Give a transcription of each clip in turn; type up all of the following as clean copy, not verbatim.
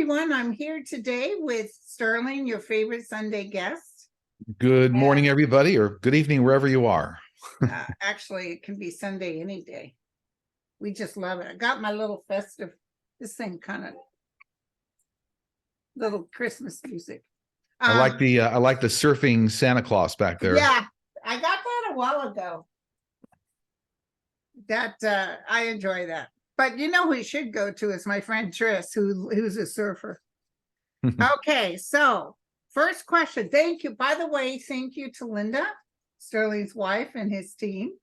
everyone. I'm here today with Sterling, your favorite Sunday guest. Good morning, everybody, or good evening, wherever you are. Actually, it can be Sunday any day. We just love it. I got my little festive, this thing kind of little Christmas music. I like the surfing Santa Claus back there. Yeah, I got that a while ago. That I enjoy that. But you know who we should go to is my friend Tris, who's a surfer. Okay, so first question. Thank you. By the way, thank you to Linda, Sterling's wife, and his team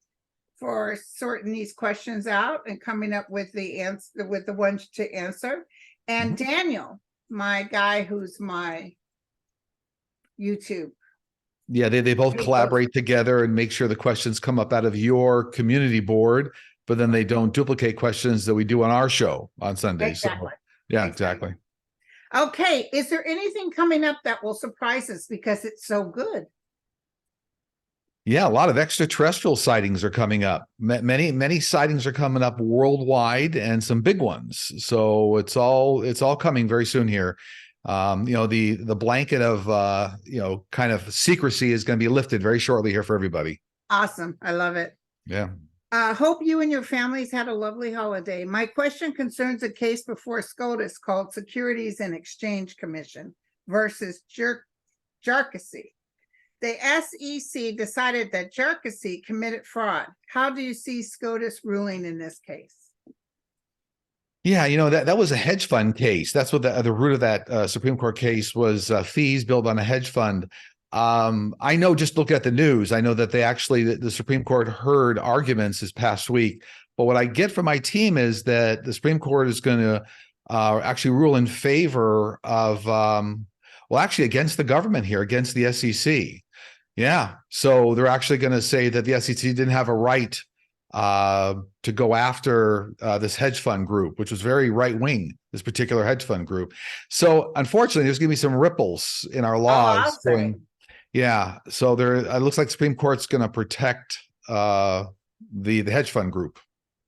for sorting these questions out and coming up with the answer, with the ones to answer. And Daniel, my guy, who's my YouTube. Yeah, they both collaborate together and make sure the questions come up out of your community board, but then they don't duplicate questions that we do on our show on Sunday. Exactly. So, yeah, exactly. Okay, is there anything coming up that will surprise us because it's so good? Yeah, a lot of extraterrestrial sightings are coming up. Many sightings are coming up worldwide, and some big ones. So it's all coming very soon here. The blanket of kind of secrecy is going to be lifted very shortly here for everybody. Awesome. I love it. Yeah. Hope you and your families had a lovely holiday. My question concerns a case before SCOTUS called Securities and Exchange Commission versus Jarkissi. The SEC decided that Jarkissi committed fraud. How do you see SCOTUS ruling in this case? Yeah, that was a hedge fund case. That's what the root of that Supreme Court case was, fees billed on a hedge fund. I know, just look at the news, I know that the Supreme Court heard arguments this past week. But what I get from my team is that the Supreme Court is going to actually rule in favor of, actually against the government here, against the SEC. Yeah, so they're actually going to say that the SEC didn't have a right to go after this hedge fund group, which was very right-wing, this particular hedge fund group. So unfortunately, there's going to be some ripples in our laws. Yeah, so it looks like the Supreme Court's going to protect the hedge fund group.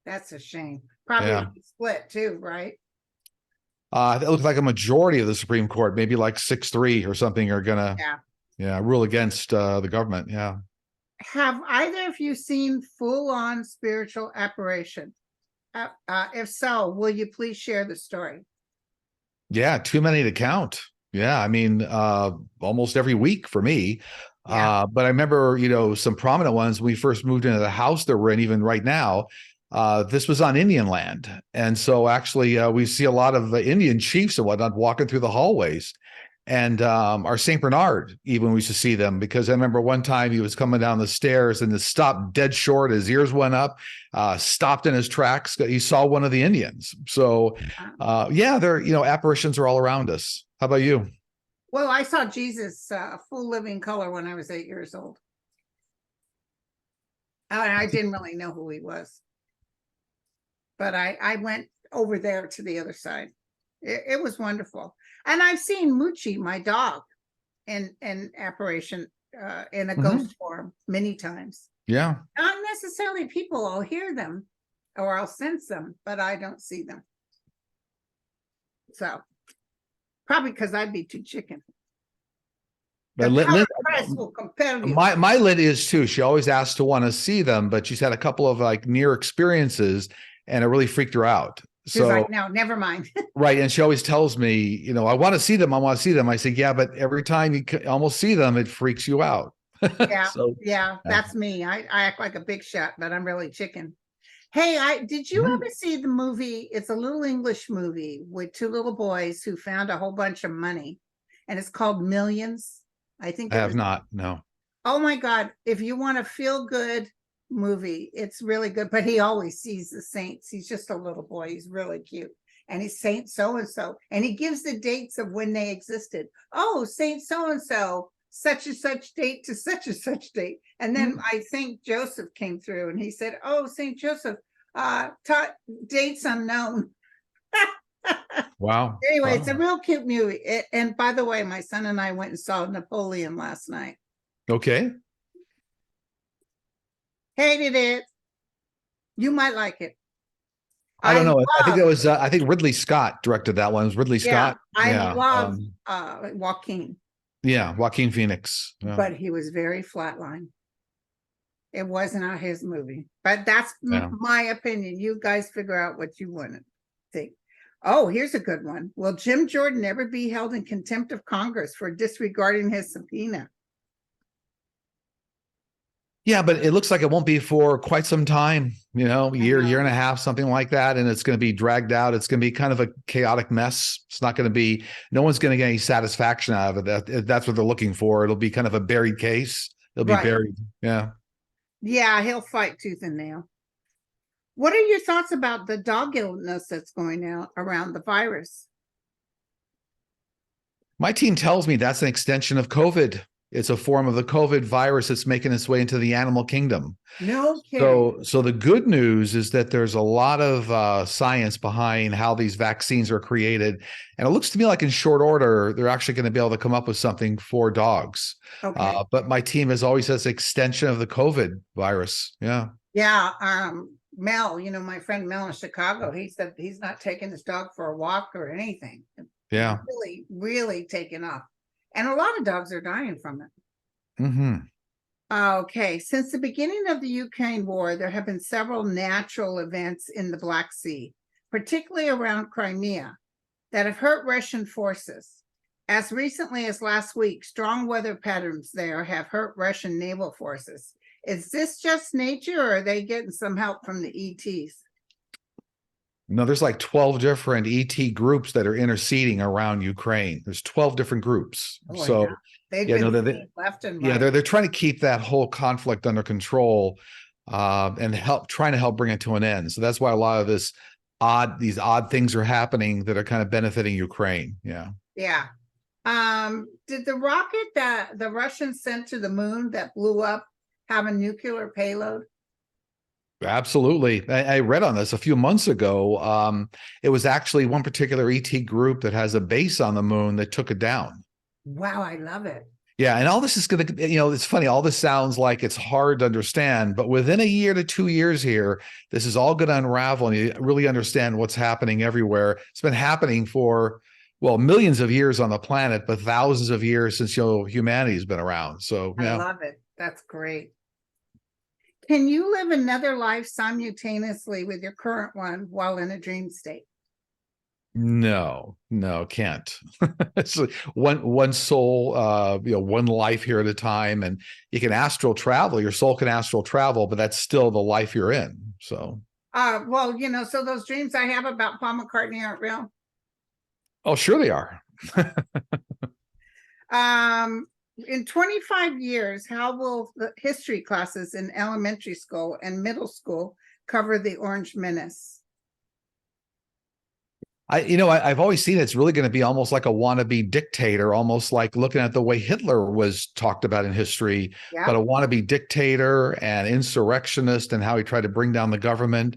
That's a shame. Probably split too, right? It looks like a majority of the Supreme Court, maybe like 6-3 or something, are going to rule against the government. Yeah. Have either of you seen full-on spiritual apparition? If so, will you please share the story? Yeah, too many to count. Yeah, I mean, almost every week for me. Yeah. But I remember, some prominent ones. When we first moved into the house that we're in, even right now, this was on Indian land. And so actually we see a lot of Indian chiefs and whatnot walking through the hallways. And our St. Bernard, even, we used to see them, because I remember one time he was coming down the stairs and stopped dead short. His ears went up, stopped in his tracks. He saw one of the Indians. So, apparitions are all around us. How about you? Well, I saw Jesus full living color when I was 8 years old. I didn't really know who he was, but I went over there to the other side. It was wonderful. And I've seen Moochie, my dog, in apparition, in a ghost form many times. Yeah. Not necessarily people. I'll hear them or I'll sense them, but I don't see them. So probably because I'd be too chicken. My Lynn is too. She always asks to want to see them, but she's had a couple of near experiences and it really freaked her out. She's like, no, never mind. Right. And she always tells me, I want to see them. I want to see them. I say, yeah, but every time you almost see them, it freaks you out. Yeah, that's me. I act like a big shot, but I'm really chicken. Hey, did you ever see the movie? It's a little English movie with two little boys who found a whole bunch of money, and it's called Millions. I think I have not. No. Oh my God. If you want to feel good movie, it's really good. But he always sees the saints. He's just a little boy. He's really cute. And he's Saint so-and-so. And he gives the dates of when they existed. Oh, Saint so-and-so, such and such date to such and such date. And then I think Joseph came through and he said, oh, Saint Joseph, dates unknown. Wow. Anyway, it's a real cute movie. And by the way, my son and I went and saw Napoleon last night. Okay. Hated it. You might like it. I don't I know. I think love, it was. I think Ridley Scott directed that one. It was Ridley yeah, Scott? I Yeah. love Joaquin, Yeah. Joaquin Phoenix. Yeah. but he was very flatline. It was not his movie, but that's Yeah. my opinion. You guys figure out what you want to think. Oh, here's a good one. Will Jim Jordan ever be held in contempt of Congress for disregarding his subpoena? Yeah, but it looks like it won't be for quite some time, year, know. year and a half, something like that. And it's going to be dragged out. It's going to be kind of a chaotic mess. It's not going to be, no one's going to get any satisfaction out of it. That's what they're looking for. It'll be kind of a buried case. It'll be Right. buried. Yeah. Yeah, he'll fight tooth and nail. What are your thoughts about the dog illness that's going out around the virus? My team tells me that's an extension of COVID. It's a form of the COVID virus that's making its way into the animal kingdom. No kidding. So the good news is that there's a lot of science behind how these vaccines are created, and it looks to me like in short order they're actually going to be able to come up with something for dogs. Okay. But my team has always says extension of the COVID virus. Yeah. Yeah. Mel, my friend Mel in Chicago, he said he's not taking his dog for a walk or anything. Yeah. Really, really taken off. And a lot of dogs are dying from it. Mm-hmm. Okay. Since the beginning of the Ukraine war, there have been several natural events in the Black Sea, particularly around Crimea, that have hurt Russian forces. As recently as last week, strong weather patterns there have hurt Russian naval forces. Is this just nature, or are they getting some help from the ETs? No, there's like 12 different ET groups that are interceding around Ukraine. There's 12 different groups. Oh, So yeah. They've yeah, been no, left and yeah, right. they're trying to keep that whole conflict under control, and trying to help bring it to an end. So that's why a lot of these odd things are happening that are kind of benefiting Ukraine. Yeah. Yeah. Did the rocket that the Russians sent to the moon that blew up have a nuclear payload? Absolutely. I read on this a few months ago. It was actually one particular ET group that has a base on the moon that took it down. Wow, I love it. Yeah, and all this is going to, it's funny. All this sounds like it's hard to understand, but within a year to 2 years here, this is all going to unravel and you really understand what's happening everywhere. It's been happening for, well, millions of years on the planet, but thousands of years since, humanity's been around. So, I yeah. love it. That's great. Can you live another life simultaneously with your current one while in a dream state? No, can't. It's like one soul, one life here at a time. And you can astral travel, your soul can astral travel, but that's still the life you're in. So Well, so those dreams I have about Paul McCartney aren't real. oh, sure they are. In 25 years, how will the history classes in elementary school and middle school cover the Orange Menace? I've always seen it's really going to be almost like a wannabe dictator, almost like looking at the way Hitler was talked about in history, Yeah. but a wannabe dictator and insurrectionist and how he tried to bring down the government.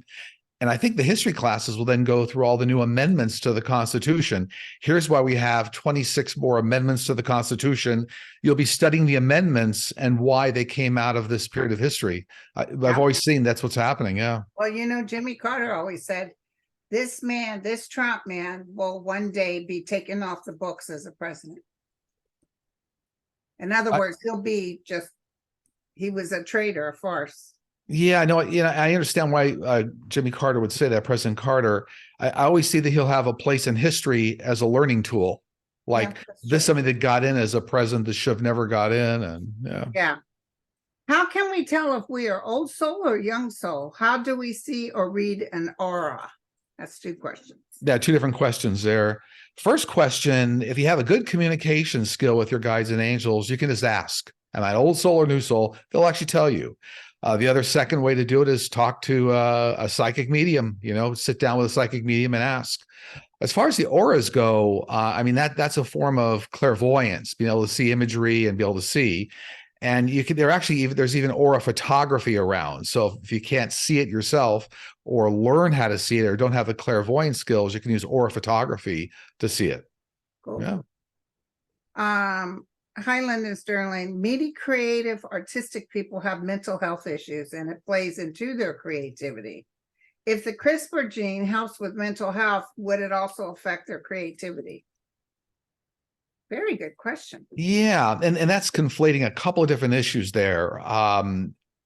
And I think the history classes will then go through all the new amendments to the Constitution. Here's why we have 26 more amendments to the Constitution. You'll be studying the amendments and why they came out of this period of history. I've always seen that's what's happening. Yeah. Well, Jimmy Carter always said, this Trump man will one day be taken off the books as a president. In other words, he was a traitor, a farce. Yeah, no, I understand why Jimmy Carter would say that, President Carter. I always see that he'll have a place in history as a learning tool. Like this is something that got in as a president that should have never got in. And yeah. How can we tell if we are old soul or young soul? How do we see or read an aura? That's two questions. Yeah, two different questions there. First question, if you have a good communication skill with your guides and angels, you can just ask, am I old soul or new soul? They'll actually tell you. The other second way to do it is talk to a psychic medium, sit down with a psychic medium and ask. As far as the auras go, that's a form of clairvoyance, being able to see imagery and be able to see. And there's even aura photography around. So if you can't see it yourself or learn how to see it or don't have the clairvoyance skills, you can use aura photography to see it. Cool. Yeah. Highland and Sterling, many creative, artistic people have mental health issues, and it plays into their creativity. If the CRISPR gene helps with mental health, would it also affect their creativity? Very good question. Yeah, and that's conflating a couple of different issues there.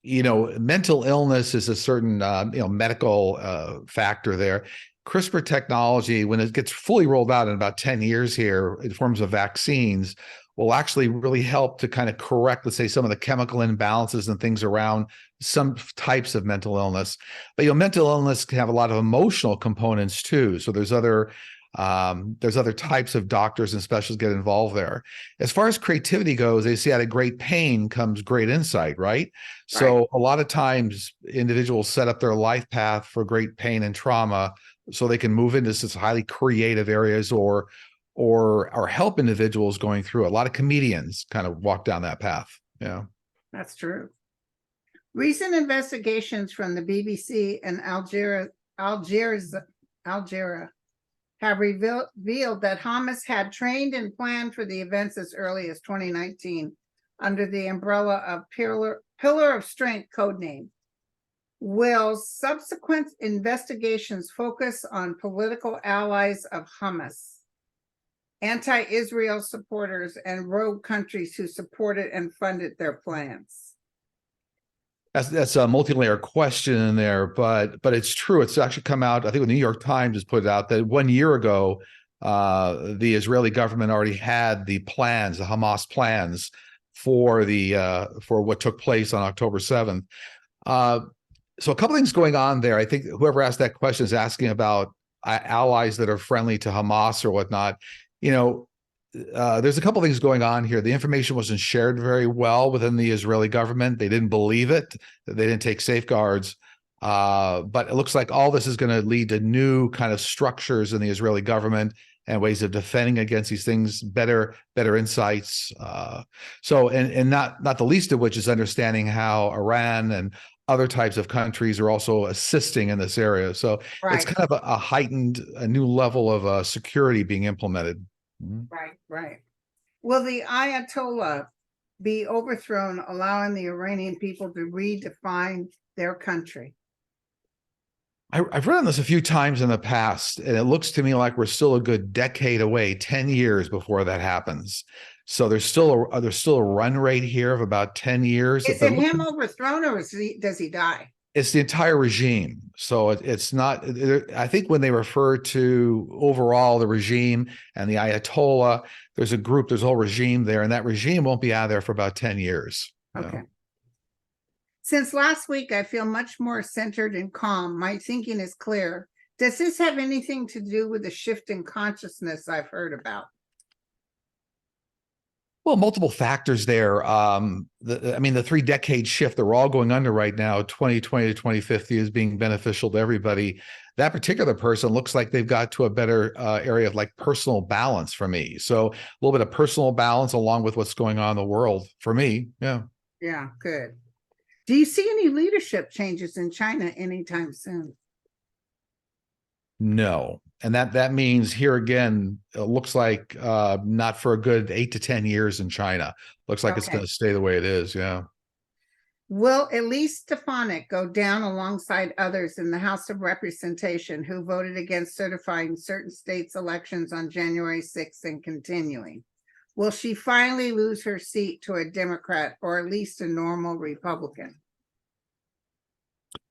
Mental illness is a certain medical factor there. CRISPR technology, when it gets fully rolled out in about 10 years here in forms of vaccines, will actually really help to kind of correct, let's say, some of the chemical imbalances and things around some types of mental illness. But mental illness can have a lot of emotional components too. So there's other types of doctors and specialists get involved there. As far as creativity goes, they say out of great pain comes great insight, right? So a lot of times individuals set up their life path for great pain and trauma so they can move into such highly creative areas or help individuals going through it. A lot of comedians kind of walk down that path. Yeah. That's true. Recent investigations from the BBC and Algeria have revealed that Hamas had trained and planned for the events as early as 2019 under the umbrella of Pillar of Strength codename. Will subsequent investigations focus on political allies of Hamas, anti-Israel supporters, and rogue countries who supported and funded their plans? That's a multi-layer question in there, but it's true. It's actually come out. I think the New York Times has put it out that 1 year ago, the Israeli government already had the plans, the Hamas plans for what took place on October 7th. So a couple things going on there. I think whoever asked that question is asking about allies that are friendly to Hamas or whatnot. There's a couple things going on here. The information wasn't shared very well within the Israeli government. They didn't believe it. They didn't take safeguards. But it looks like all this is going to lead to new kind of structures in the Israeli government and ways of defending against these things, better insights. And not the least of which is understanding how Iran and other types of countries are also assisting in this area. So it's kind of a new level of security being implemented. Right. Will the Ayatollah be overthrown, allowing the Iranian people to redefine their country? I've read on this a few times in the past, and it looks to me like we're still a good decade away, 10 years before that happens. So there's still a run rate here of about 10 years. Is it him overthrown, or does he die? It's the entire regime. So it's not, I think when they refer to overall the regime and the Ayatollah, there's a whole regime there, and that regime won't be out of there for about 10 years. Okay. Since last week, I feel much more centered and calm. My thinking is clear. Does this have anything to do with the shift in consciousness I've heard about? Well, multiple factors there. The 3-decade shift that we're all going under right now, 2020 to 2050, is being beneficial to everybody. That particular person looks like they've got to a better area of like personal balance for me. So a little bit of personal balance along with what's going on in the world for me. Yeah. Yeah, good. Do you see any leadership changes in China anytime soon? No. And that means here again, it looks like not for a good 8 to 10 years in China. Looks like it's going to stay the way it is. Yeah. Will Elise Stefanik go down alongside others in the House of Representation who voted against certifying certain states' elections on January 6th and continuing? Will she finally lose her seat to a Democrat or at least a normal Republican?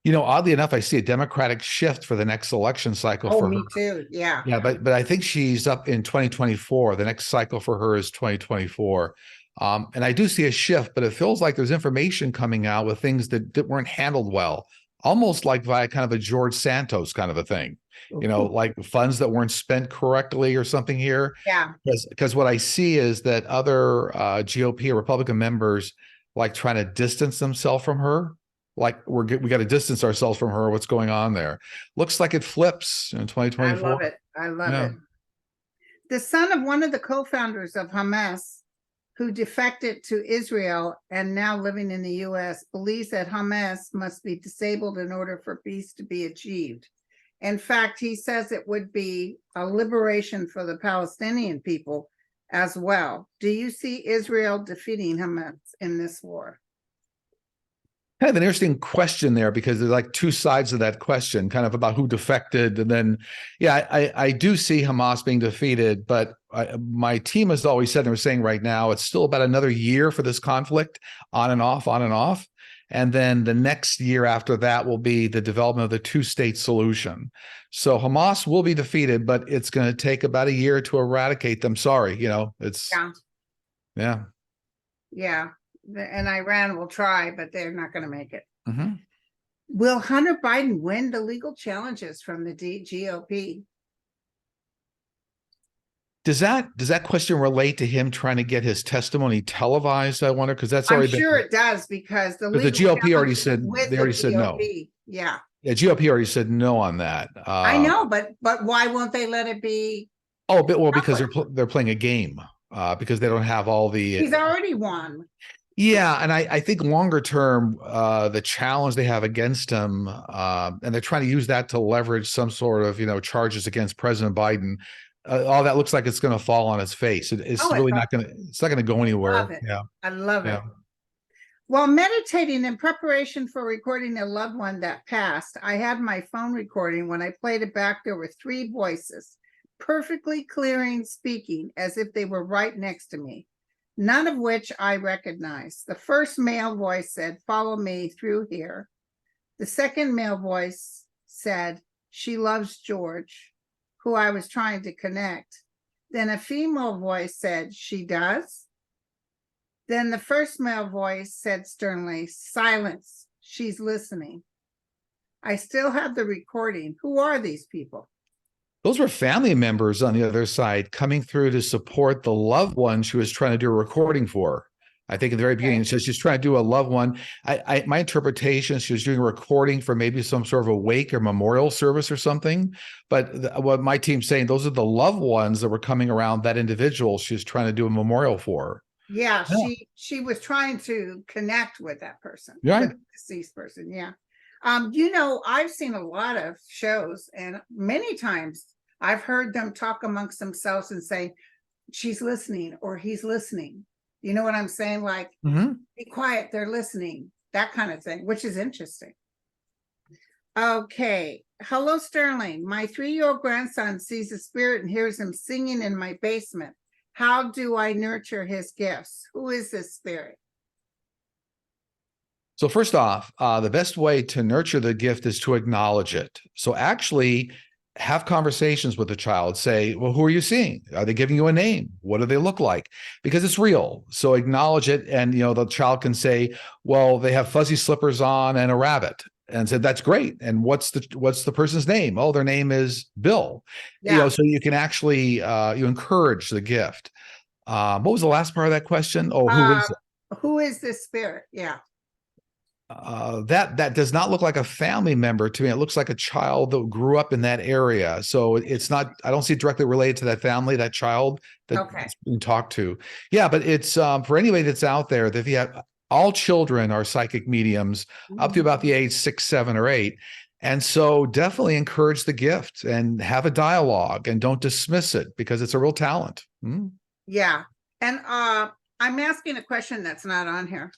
Oddly enough, I see a Democratic shift for the next election cycle for her. Me too. Yeah. Yeah, but I think she's up in 2024. The next cycle for her is 2024. And I do see a shift, but it feels like there's information coming out with things that weren't handled well, almost like via kind of a George Santos kind of a thing, like funds that weren't spent correctly or something here. Yeah. Because what I see is that other GOP or Republican members like trying to distance themselves from her. Like we got to distance ourselves from her. What's going on there? Looks like it flips in 2024. I love it. The son of one of the co-founders of Hamas, who defected to Israel and now living in the U.S., believes that Hamas must be disabled in order for peace to be achieved. In fact, he says it would be a liberation for the Palestinian people as well. Do you see Israel defeating Hamas in this war? Kind of an interesting question there, because there's like two sides of that question, kind of about who defected. And then, yeah, I do see Hamas being defeated, but my team has always said, and we're saying right now, it's still about another year for this conflict, on and off, on and off. And then the next year after that will be the development of the two-state solution. So Hamas will be defeated, but it's going to take about a year to eradicate them. Sorry, it's, yeah. Yeah. And Iran will try, but they're not going to make it. Mm-hmm. Will Hunter Biden win the legal challenges from the GOP? Does that question relate to him trying to get his testimony televised? I wonder, because that's already I'm sure it does, because the GOP already said no. Yeah. Yeah, GOP already said no on that. I know, but why won't they let it be? Oh, well, because they're playing a game, because they don't have all the. He's already won. Yeah, and I think longer term, the challenge they have against him, and they're trying to use that to leverage some sort of charges against President Biden. All that looks like it's going to fall on its face. It's really not going to. It's not going to go anywhere. Love it. Yeah, I love it. While meditating in preparation for recording a loved one that passed, I had my phone recording. When I played it back, there were 3 voices, perfectly clearing, speaking as if they were right next to me, none of which I recognized. The first male voice said, "Follow me through here." The second male voice said, "She loves George," who I was trying to connect. Then a female voice said, "She does?" Then the first male voice said sternly, "Silence, she's listening." I still have the recording. Who are these people? Those were family members on the other side coming through to support the loved one she was trying to do a recording for. I think at the very beginning, so she's trying to do a loved one. My interpretation, she was doing a recording for maybe some sort of a wake or memorial service or something. But what my team's saying, those are the loved ones that were coming around that individual she was trying to do a memorial for. Yeah, she was trying to connect with that person, right? With the deceased person. Yeah. I've seen a lot of shows, and many times I've heard them talk amongst themselves and say, "She's listening," or "He's listening." You know what I'm saying? Like, be quiet, they're listening, that kind of thing, which is interesting. Okay. Hello, Sterling. My 3-year-old grandson sees a spirit and hears him singing in my basement. How do I nurture his gifts? Who is this spirit? So first off, the best way to nurture the gift is to acknowledge it. So actually have conversations with the child. Say, well, who are you seeing? Are they giving you a name? What do they look like? Because it's real. So acknowledge it. And, the child can say, well, they have fuzzy slippers on and a rabbit. And said, that's great. And what's the person's name? Oh, their name is Bill. Yeah. So you can actually, you encourage the gift. What was the last part of that question? Oh, who is it? Who is this spirit? Yeah. That does not look like a family member to me. It looks like a child that grew up in that area. So it's not, I don't see it directly related to that family, that child that's being talked to. Yeah, but it's for anybody that's out there, that if you have, all children are psychic mediums up to about the age 6, 7, or 8. And so definitely encourage the gift and have a dialogue and don't dismiss it, because it's a real talent. Yeah. And I'm asking a question that's not on here.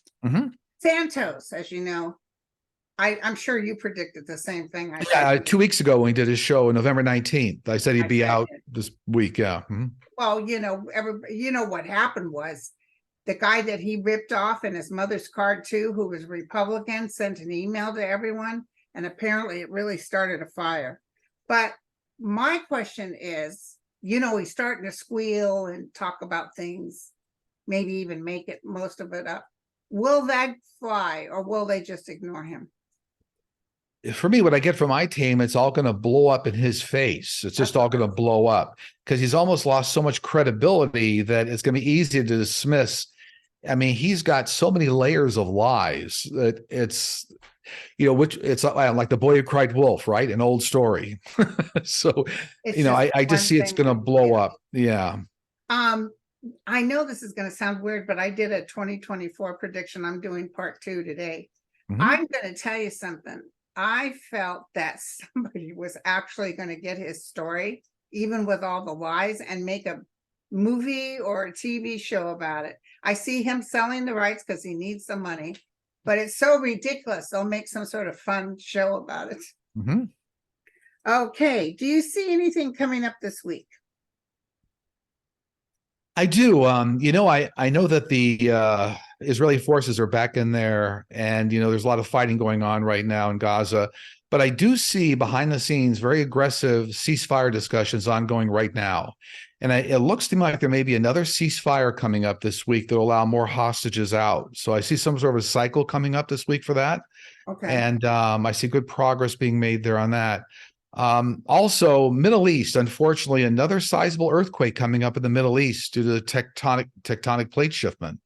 Santos, as you know, I'm sure you predicted the same thing. 2 weeks ago when we did his show on November 19th, I said he'd be out this week. Yeah. Well, what happened was the guy that he ripped off in his mother's card too, who was Republican, sent an email to everyone, and apparently it really started a fire. But my question is, he's starting to squeal and talk about things, maybe even make it most of it up. Will that fly, or will they just ignore him? For me, what I get from my team, it's all going to blow up in his face. It's just all going to blow up, because he's almost lost so much credibility that it's going to be easy to dismiss. I mean, he's got so many layers of lies that it's, it's like the boy who cried wolf, right? An old story. So, I just see it's going to blow up. Yeah. I know this is going to sound weird, but I did a 2024 prediction. I'm doing part 2 today. I'm going to tell you something. I felt that somebody was actually going to get his story, even with all the lies, and make a movie or a TV show about it. I see him selling the rights because he needs the money. but it's so ridiculous. They'll make some sort of fun show about it. Mm-hmm. Okay. Do you see anything coming up this week? I do. I know that the Israeli forces are back in there, and there's a lot of fighting going on right now in Gaza. But I do see behind the scenes very aggressive ceasefire discussions ongoing right now, and it looks to me like there may be another ceasefire coming up this week that will allow more hostages out. So I see some sort of a cycle coming up this week for that, Okay. and I see good progress being made there on that. Also, Middle East, unfortunately, another sizable earthquake coming up in the Middle East due to the tectonic plate shiftment.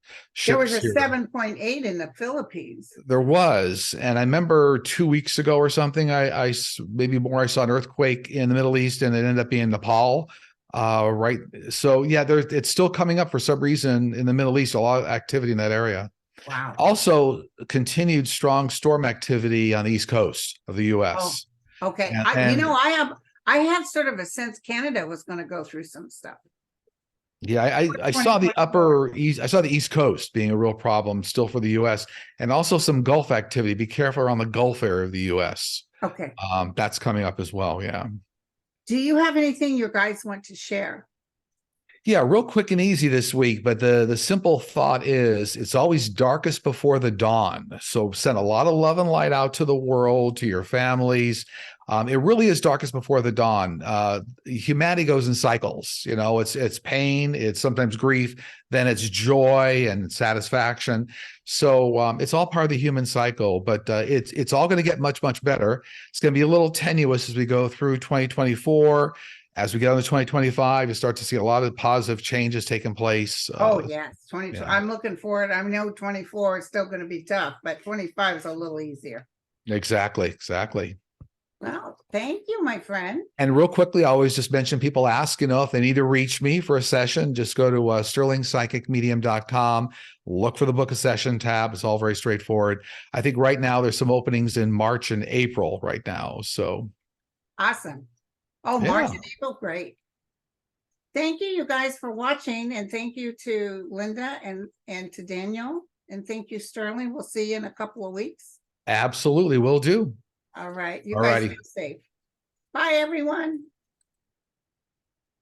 There was a Shifts here. 7.8 in the Philippines. There was, and I remember 2 weeks ago or something, I maybe more, I saw an earthquake in the Middle East, and it ended up being Nepal. Right. So yeah, it's still coming up for some reason in the Middle East, a lot of activity in that area. Wow. Also, continued strong storm activity on the East Coast of the U.S. Okay. And I have sort of a sense Canada was going to go through some stuff. Yeah, I saw the upper east. I saw the East Coast being a real problem still for the U.S. and also some Gulf activity. Be careful around the Gulf area of the U.S. Okay. That's coming up as well. Yeah. Do you have anything you guys want to share? Yeah, real quick and easy this week, but the simple thought is it's always darkest before the dawn. So send a lot of love and light out to the world, to your families. It really is darkest before the dawn. Humanity goes in cycles. It's pain, it's sometimes grief, then it's joy and satisfaction. So it's all part of the human cycle, but it's all going to get much, much better. It's going to be a little tenuous as we go through 2024. As we get into 2025, you start to see a lot of positive changes taking place. Yes, 22. Yeah. I'm looking forward. I know 24 is still going to be tough, but 25 is a little easier. Exactly. Well, thank you, my friend. And real quickly, I always just mention, people ask, if they need to reach me for a session, just go to sterlingpsychicmedium.com, look for the book a session tab. It's all very straightforward. I think right now there's some openings in March and April right now. So awesome. Oh, yeah. March and April, great. Thank you guys for watching, and thank you to Linda and to Daniel, and thank you, Sterling. We'll see you in a couple of weeks. Absolutely, will do. All right. You Alrighty. guys stay safe. Bye, everyone.